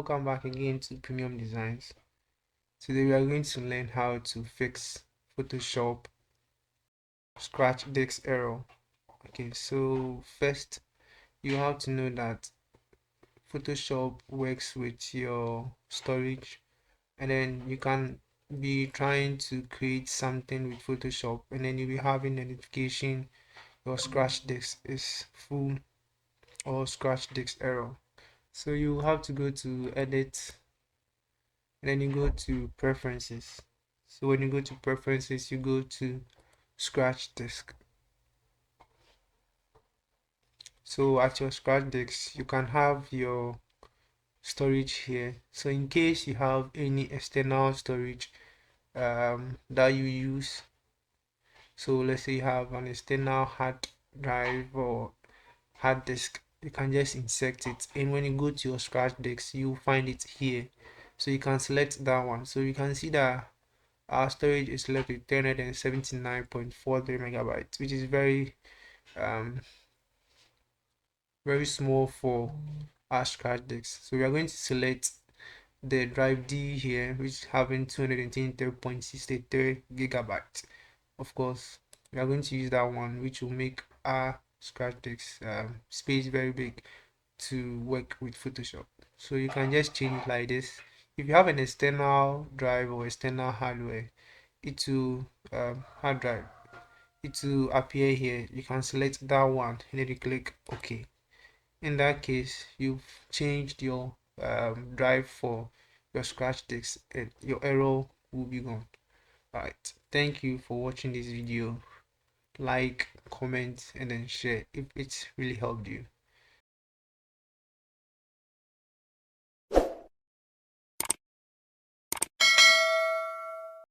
Welcome back again to Premium Designs. Today we are going to learn how to fix Photoshop scratch disk error. Okay, so first you have to know that Photoshop works with your storage, and then you can be trying to create something with Photoshop, and then you'll be having a notification your scratch disk is full or scratch disk error. So you have to go to edit, and then you go to preferences. So when you go to preferences, you go to scratch disk. So at your scratch disk, you can have your storage here. So in case you have any external storage that you use, so let's say you have an external hard drive or hard disk, you can just insert it, and when you go to your scratch disk, you find it here. So you can select that one. So you can see that our storage is left with 379.43 megabytes, which is um very small for our scratch disk. So we are going to select the drive D here, which is having 223.63 gigabytes. Of course, we are going to use that one, which will make our scratch disk space very big to work with Photoshop. So you can just change it like this. If you have an external drive or external hardware, it will hard drive, it will appear here. You can select that one and then you click OK. In that case, you've changed your drive for your scratch disk and your error will be gone. Alright, thank you for watching this video. Like, comment, and then share if it's really helped you.